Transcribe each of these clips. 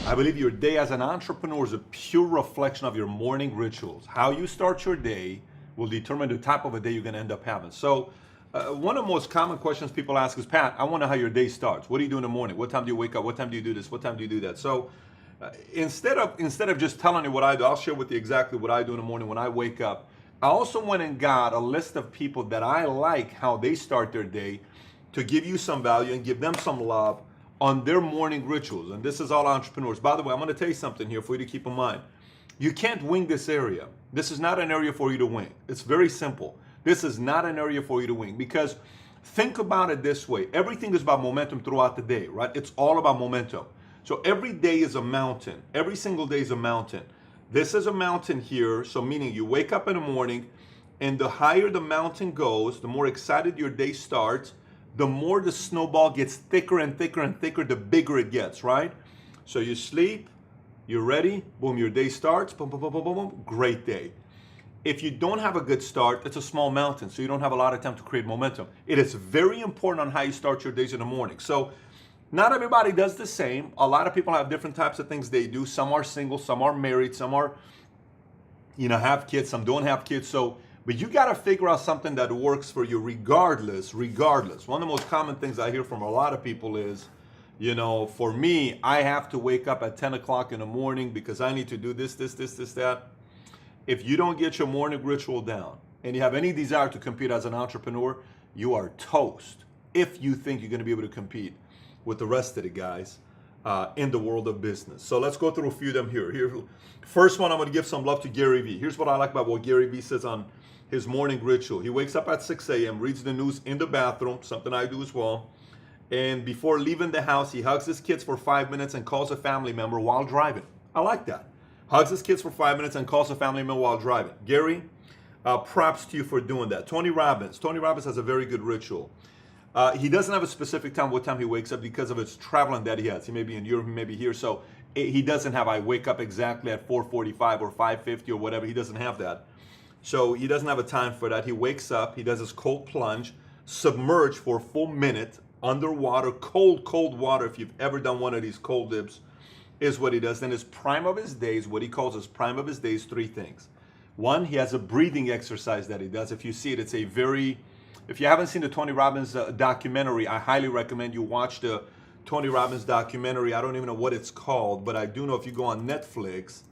I believe your day as an entrepreneur is a pure reflection of your morning rituals. How you start your day will determine the type of a day you're going to end up having. So, one of the most common questions people ask is, Pat, I wonder how your day starts. What do you do in the morning? What time do you wake up? What time do you do this? What time do you do that? So, instead of just telling you what I do, I'll share with you exactly what I do in the morning when I wake up. I also went and got a list of people that I like how they start their day to give you some value and give them some love on their morning rituals. And this is all entrepreneurs. By the way, I'm going to tell you something here for you to keep in mind. You can't wing this area. This is not an area for you to wing. It's very simple. This is not an area for you to wing, because think about it this way. Everything is about momentum throughout the day, right? It's all about momentum. So every day is a mountain. Every single day is a mountain. This is a mountain here, so meaning you wake up in the morning, and the higher the mountain goes, the more excited your day starts, the more the snowball gets thicker and thicker and thicker, the bigger it gets, right? So you sleep, you're ready, boom, your day starts, boom, boom, boom, boom, boom, boom, great day. If you don't have a good start, it's a small mountain, so you don't have a lot of time to create momentum. It is very important on how you start your days in the morning. So not everybody does the same. A lot of people have different types of things they do. Some are single, some are married, some are, have kids, some don't have kids. So, but you got to figure out something that works for you regardless. One of the most common things I hear from a lot of people is, for me, I have to wake up at 10 o'clock in the morning because I need to do this, that. If you don't get your morning ritual down and you have any desire to compete as an entrepreneur, you are toast if you think you're going to be able to compete with the rest of the guys in the world of business. So let's go through a few of them here. First one, I'm going to give some love to Gary Vee. Here's what I like about what Gary Vee says on his morning ritual. He wakes up at 6 a.m., reads the news in the bathroom, something I do as well. And before leaving the house, he hugs his kids for 5 minutes and calls a family member while driving. I like that. Hugs his kids for 5 minutes and calls a family member while driving. Gary, props to you for doing that. Tony Robbins. Tony Robbins has a very good ritual. He doesn't have a specific time, what time he wakes up, because of his traveling that he has. He may be in Europe, he may be here. So he doesn't have, I wake up exactly at 4:45 or 5:50 or whatever. He doesn't have that. So he doesn't have a time for that. He wakes up, he does his cold plunge, submerge for a full minute underwater, cold water. If you've ever done one of these cold dips, is what he does. Then his prime of his days, what he calls his prime of his days, three things. One, he has a breathing exercise that he does. If you see it, it's a very, if you haven't seen the Tony Robbins documentary, I highly recommend you watch the Tony Robbins documentary. I don't even know what it's called, but I do know if you go on Netflix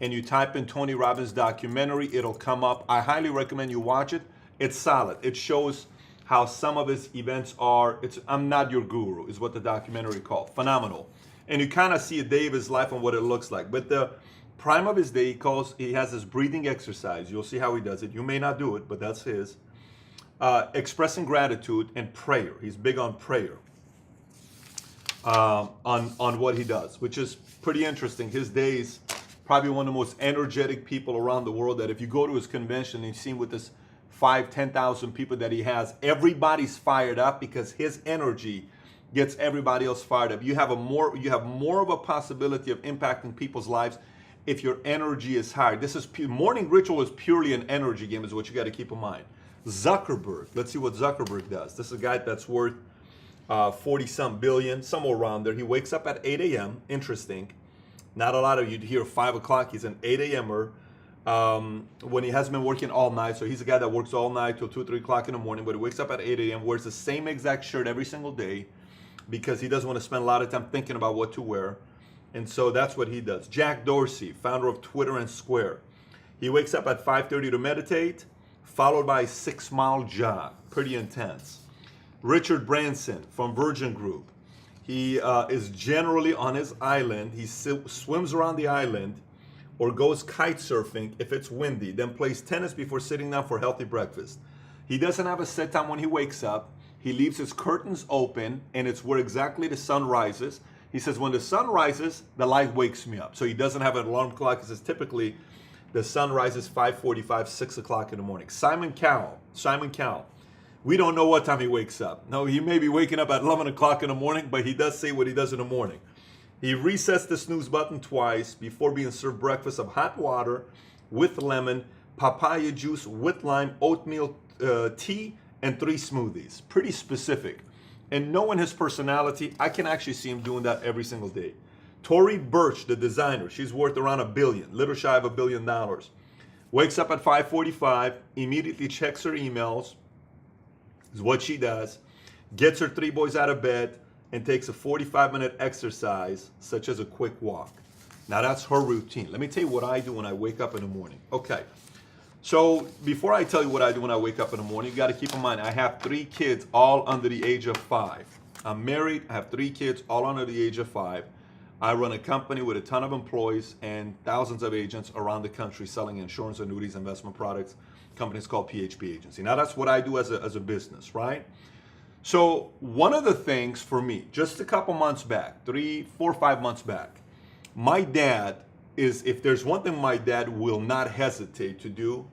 and you type in Tony Robbins documentary, it'll come up. I highly recommend you watch it. It's solid. It shows how some of his events are. I'm Not Your Guru is what the documentary called. Phenomenal. And you kind of see a day of his life and what it looks like. But the prime of his day, he has this breathing exercise. You'll see how he does it. You may not do it, but that's his. Expressing gratitude and prayer. He's big on prayer. On what he does, which is pretty interesting. His days, probably one of the most energetic people around the world, that if you go to his convention and you see him with this 5,000-10,000 people that he has, everybody's fired up because his energy gets everybody else fired up. You have more of a possibility of impacting people's lives if your energy is higher. Morning ritual is purely an energy game, is what you got to keep in mind. Zuckerberg, let's see what Zuckerberg does. This is a guy that's worth 40-some billion, somewhere around there. He wakes up at 8 a.m. Interesting. Not a lot of you'd hear 5 o'clock. He's an 8 a.m.er when he hasn't been working all night. So he's a guy that works all night till 2, 3 o'clock in the morning, but he wakes up at 8 a.m., wears the same exact shirt every single day because he doesn't want to spend a lot of time thinking about what to wear. And so that's what he does. Jack Dorsey, founder of Twitter and Square. He wakes up at 5:30 to meditate, followed by a 6-mile jog. Pretty intense. Richard Branson from Virgin Group. He is generally on his island. He swims around the island or goes kite surfing if it's windy, then plays tennis before sitting down for healthy breakfast. He doesn't have a set time when he wakes up. He leaves his curtains open, and it's where exactly the sun rises. He says, when the sun rises, the light wakes me up. So he doesn't have an alarm clock. He says, typically, the sun rises 5:45, 6 o'clock in the morning. Simon Cowell. We don't know what time he wakes up. No, he may be waking up at 11 o'clock in the morning, but he does say what he does in the morning. He resets the snooze button twice before being served breakfast of hot water with lemon, papaya juice with lime, oatmeal tea, and 3 smoothies. Pretty specific. And knowing his personality, I can actually see him doing that every single day. Tory Burch, the designer, she's worth around $1 billion, little shy of $1 billion. Wakes up at 5:45, immediately checks her emails, is what she does, gets her 3 boys out of bed, and takes a 45-minute exercise, such as a quick walk. Now that's her routine. Let me tell you what I do when I wake up in the morning. Okay, so before I tell you what I do when I wake up in the morning, you got to keep in mind I have 3 kids, all under the age of 5. I'm married, I have 3 kids, all under the age of 5. I run a company with a ton of employees and thousands of agents around the country selling insurance, annuities, investment products. Company's called PHP Agency. Now that's what I do as a business, right? So one of the things for me, just a couple months back, 3, 4, 5 months back, my dad is, if there's one thing my dad will not hesitate to do,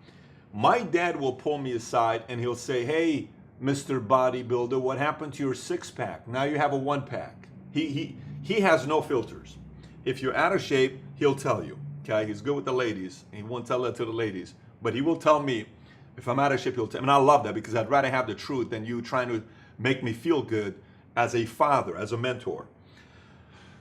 my dad will pull me aside and he'll say, hey, Mr. Bodybuilder, what happened to your 6-pack? Now you have a 1-pack. He has no filters. If you're out of shape, he'll tell you, okay? He's good with the ladies. He won't tell that to the ladies, but he will tell me if I'm out of shape, he'll tell me. And I love that because I'd rather have the truth than you trying to make me feel good as a father, as a mentor.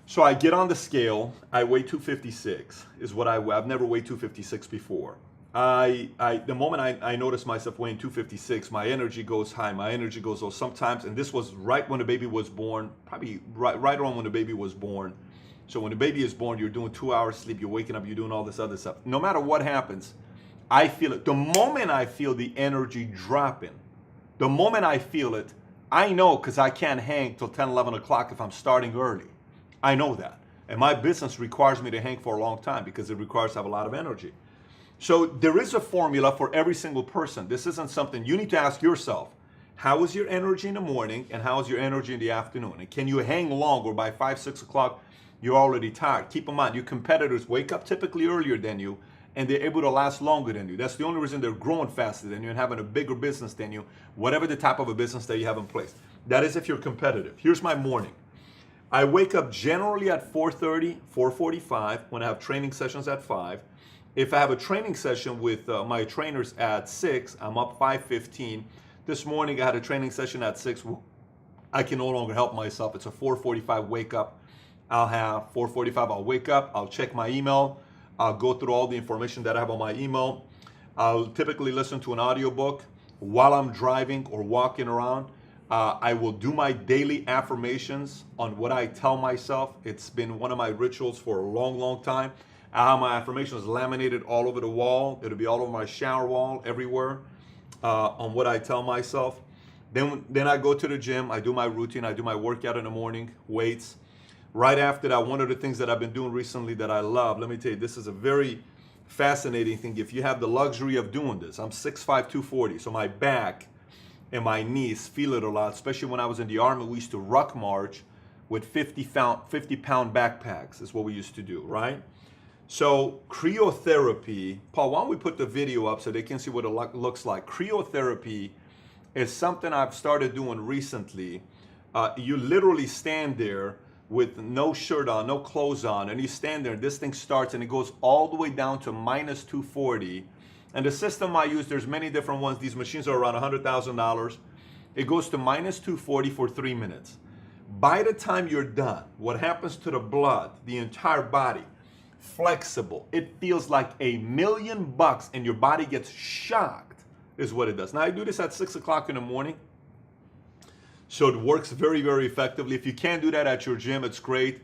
So I get on the scale, I weigh 256 is what I weigh. I've never weighed 256 before. The moment I notice myself weighing 256, my energy goes high, my energy goes low sometimes, and this was right when the baby was born, probably right around when the baby was born. So when the baby is born, you're doing 2 hours sleep, you're waking up, you're doing all this other stuff. No matter what happens, I feel it. The moment I feel the energy dropping, the moment I feel it, I know because I can't hang till 10, 11 o'clock if I'm starting early. I know that. And my business requires me to hang for a long time because it requires to have a lot of energy. So there is a formula for every single person. This isn't something you need to ask yourself. How is your energy in the morning and how is your energy in the afternoon? And can you hang long or by 5, 6 o'clock, you're already tired? Keep in mind, your competitors wake up typically earlier than you and they're able to last longer than you. That's the only reason they're growing faster than you and having a bigger business than you, whatever the type of a business that you have in place. That is if you're competitive. Here's my morning. I wake up generally at 4:30, 4:45 when I have training sessions at 5. If I have a training session with my trainers at 6, I'm up 5:15. This morning I had a training session at 6. I can no longer help myself. It's a 4:45 wake up. I'll have 4:45, I'll wake up, I'll check my email, I'll go through all the information that I have on my email. I'll typically listen to an audiobook while I'm driving or walking around. I will do my daily affirmations on what I tell myself. It's been one of my rituals for a long, long time. I have my affirmations laminated all over the wall. It'll be all over my shower wall, everywhere, on what I tell myself. Then I go to the gym. I do my routine. I do my workout in the morning, weights. Right after that, one of the things that I've been doing recently that I love, let me tell you, this is a very fascinating thing. If you have the luxury of doing this, I'm 6'5", 240, so my back and my knees feel it a lot, especially when I was in the Army. We used to ruck march with 50-pound backpacks is what we used to do, right? So cryotherapy, Paul, why don't we put the video up so they can see what it looks like. Cryotherapy is something I've started doing recently. You literally stand there with no shirt on, no clothes on, and you stand there, and this thing starts, and it goes all the way down to minus 240. And the system I use, there's many different ones. These machines are around $100,000. It goes to minus 240 for 3 minutes. By the time you're done, what happens to the blood, the entire body, flexible. It feels like $1,000,000 and your body gets shocked is what it does. Now I do this at 6 o'clock in the morning. So it works very, very effectively. If you can't do that at your gym, it's great.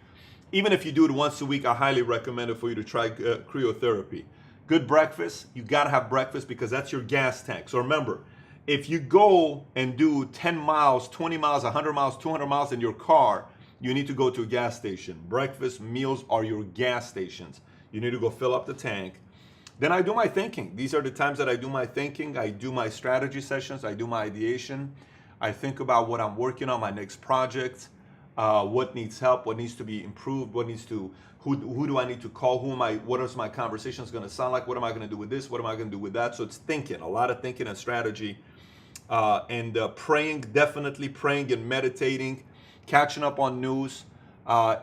Even if you do it once a week, I highly recommend it for you to try cryotherapy. Good breakfast. You got to have breakfast because that's your gas tank. So remember, if you go and do 10 miles, 20 miles, 100 miles, 200 miles in your car, you need to go to a gas station. Breakfast, meals are your gas stations. You need to go fill up the tank. Then I do my thinking. These are the times that I do my thinking. I do my strategy sessions. I do my ideation. I think about what I'm working on, my next project, what needs help, what needs to be improved, what needs to, who do I need to call, what is my conversations going to sound like, what am I going to do with this, what am I going to do with that? So it's thinking, a lot of thinking and strategy, and praying, definitely praying and meditating, catching up on news.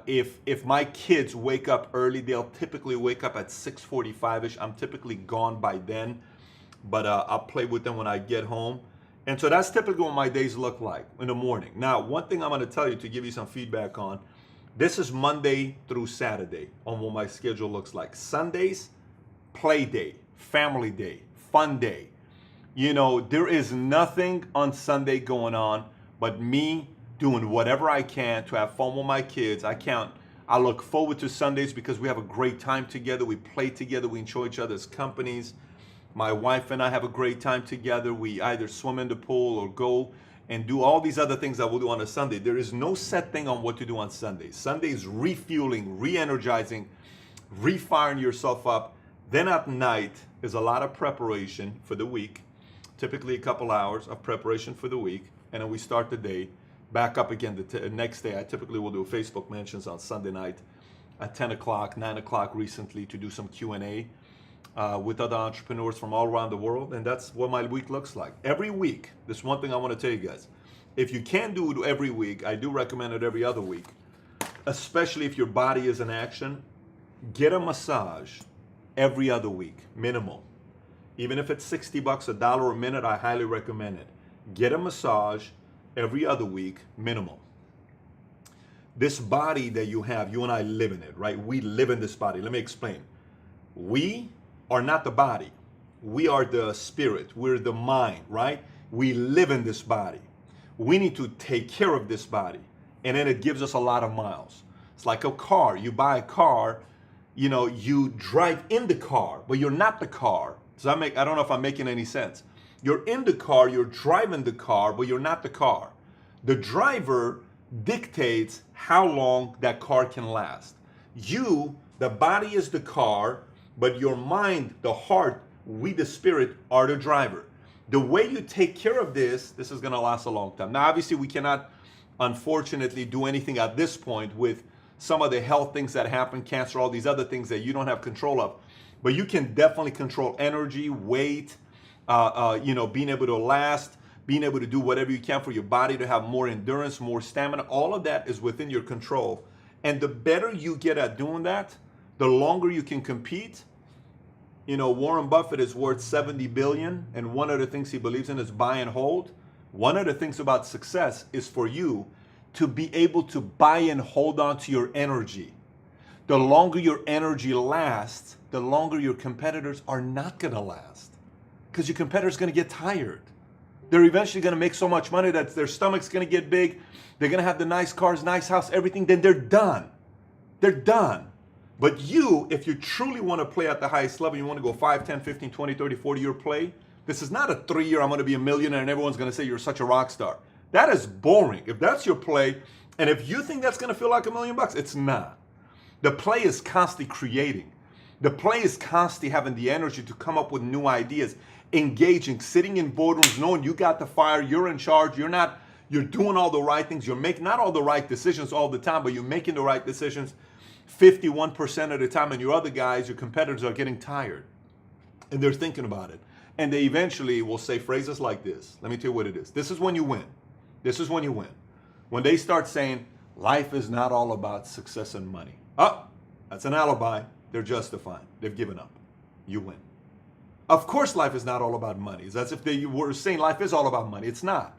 If my kids wake up early, they'll typically wake up at 6:45-ish. I'm typically gone by then, but I'll play with them when I get home. And so that's typically what my days look like in the morning. Now, one thing I'm going to tell you to give you some feedback on, This is Monday through Saturday on what my schedule looks like. Sundays, play day, family day, fun day. You know, there is nothing on Sunday going on but me doing whatever I can to have fun with my kids. I look forward to Sundays because we have a great time together. We play together. We enjoy each other's companies. My wife and I have a great time together. We either swim in the pool or go and do all these other things that we'll do on a Sunday. There is no set thing on what to do on Sundays. Sunday is refueling, re-energizing, refiring yourself up. Then at night is a lot of preparation for the week, typically a couple hours of preparation for the week, and then we start the day back up again the next day. I typically will do Facebook mentions on Sunday night at 10 o'clock, 9 o'clock recently to do some Q&A with other entrepreneurs from all around the world, and that's what my week looks like. Every week, this one thing I want to tell you guys, if you can't do it every week, I do recommend it every other week, especially if your body is in action. Get a massage every other week, minimum. Even if it's $60, $1 a minute, I highly recommend it. Get a massage every other week, minimum. This body that you have, you and I live in it, right? We live in this body. Let me explain. We are not the body. We are the spirit. We're the mind, right? We live in this body. We need to take care of this body. And then it gives us a lot of miles. It's like a car. You buy a car, you know, you drive in the car, but you're not the car. I don't know if I'm making any sense. You're in the car, you're driving the car, but you're not the car. The driver dictates how long that car can last. You, the body is the car, but your mind, the heart, we the spirit are the driver. The way you take care of this is gonna last a long time. Now, obviously we cannot, unfortunately, do anything at this point with some of the health things that happen, cancer, all these other things that you don't have control of. But you can definitely control energy, weight, being able to last, being able to do whatever you can for your body to have more endurance, more stamina. All of that is within your control. And the better you get at doing that, the longer you can compete. You know, Warren Buffett is worth 70 billion, and one of the things he believes in is buy and hold. One of the things about success is for you to be able to buy and hold on to your energy. The longer your energy lasts, the longer your competitors are not gonna last. Because your competitor's gonna get tired. They're eventually gonna make so much money that their stomach's gonna get big, they're gonna have the nice cars, nice house, everything, then they're done. They're done. But you, if you truly wanna play at the highest level, you wanna go 5, 10, 15, 20, 30, 40 year play, this is not a 3-year, I'm gonna be a millionaire and everyone's gonna say you're such a rock star. That is boring. If that's your play, and if you think that's gonna feel like $1 million, it's not. The play is constantly creating. The play is constantly having the energy to come up with new ideas, engaging, sitting in boardrooms, knowing you got the fire, you're in charge, you're doing all the right things, you're making not all the right decisions all the time, but you're making the right decisions 51% of the time, and your other guys, your competitors are getting tired. And they're thinking about it. And they eventually will say phrases like this. Let me tell you what it is. This is when you win. This is when you win. When they start saying, life is not all about success and money. Oh, that's an alibi. They're justifying. They've given up. You win. Of course life is not all about money. It's as if they were saying life is all about money. It's not.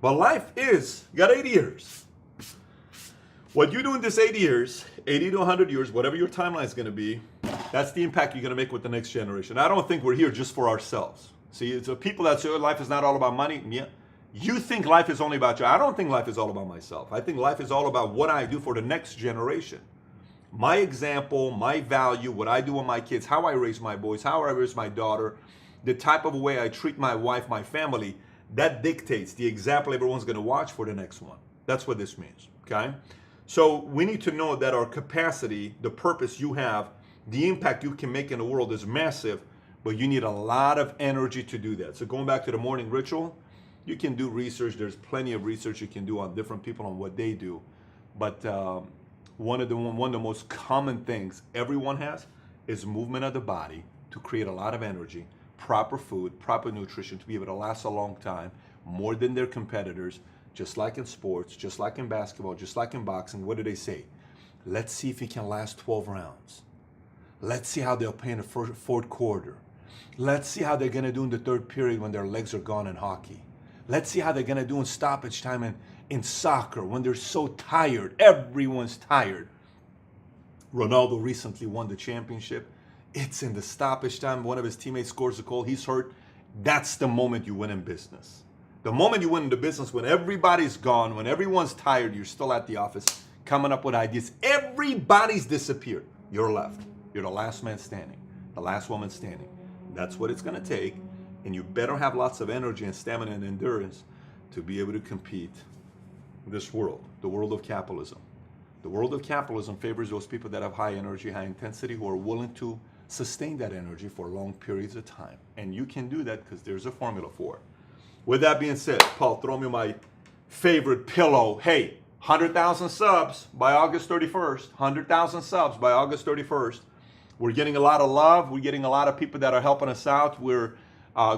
But life is, you got 80 years. What you do in this 80 years, 80 to 100 years, whatever your timeline is going to be, that's the impact you're going to make with the next generation. I don't think we're here just for ourselves. See, it's people that say life is not all about money. Yeah. You think life is only about you. I don't think life is all about myself. I think life is all about what I do for the next generation. My example, my value, what I do with my kids, how I raise my boys, how I raise my daughter, the type of way I treat my wife, my family, that dictates the example everyone's going to watch for the next one. That's what this means, okay? So we need to know that our capacity, the purpose you have, the impact you can make in the world is massive, but you need a lot of energy to do that. So going back to the morning ritual, you can do research. There's plenty of research you can do on different people on what they do. But one of the most common things everyone has is movement of the body to create a lot of energy, proper food, proper nutrition to be able to last a long time, more than their competitors, just like in sports, just like in basketball, just like in boxing. What do they say? Let's see if he can last 12 rounds. Let's see how they'll play in the fourth quarter. Let's see how they're going to do in the third period when their legs are gone in hockey. Let's see how they're going to do in stoppage time in soccer, when they're so tired, everyone's tired. Ronaldo recently won the championship. It's in the stoppage time. One of his teammates scores a goal. He's hurt. That's the moment you win in business. The moment you win in the business, when everybody's gone, when everyone's tired, you're still at the office coming up with ideas. Everybody's disappeared. You're left. You're the last man standing, the last woman standing. That's what it's going to take. And you better have lots of energy and stamina and endurance to be able to compete in this world, the world of capitalism. The world of capitalism favors those people that have high energy, high intensity, who are willing to sustain that energy for long periods of time. And you can do that because there's a formula for it. With that being said, Paul, throw me my favorite pillow. Hey, 100,000 subs by August 31st. 100,000 subs by August 31st. We're getting a lot of love. We're getting a lot of people that are helping us out. We're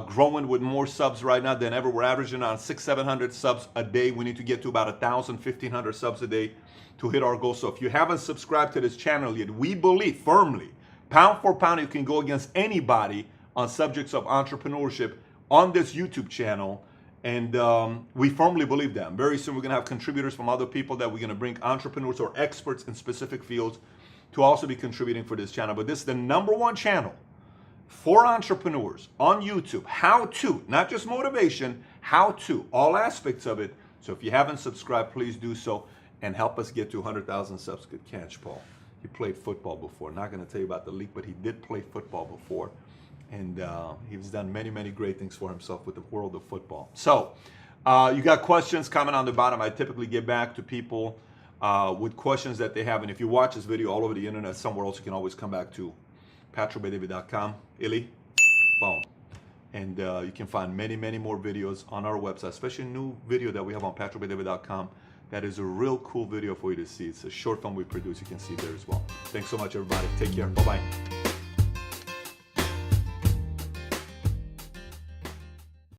growing with more subs right now than ever. We're averaging on 600-700 subs a day. We need to get to about 1,000, 1,500 subs a day to hit our goal. So if you haven't subscribed to this channel yet, we believe firmly, pound for pound, you can go against anybody on subjects of entrepreneurship on this YouTube channel. And we firmly believe that. Very soon we're going to have contributors from other people that we're going to bring, entrepreneurs or experts in specific fields, to also be contributing for this channel. But this is the #1 channel for entrepreneurs on YouTube. How to, not just motivation, how to, all aspects of it. So if you haven't subscribed, please do so and help us get to 100,000 subs. Good catch, Paul. He played football before. Not going to tell you about the league, but he did play football before. And he's done many, many great things for himself with the world of football. So you got questions, comment on the bottom. I typically get back to people with questions that they have. And if you watch this video all over the internet, somewhere else, you can always come back to patrickbydavid.com. Illy, boom. And you can find many, many more videos on our website, especially a new video that we have on patrickbydavid.com. That is a real cool video for you to see. It's a short film we produce. You can see there as well. Thanks so much, everybody. Take care. Bye-bye.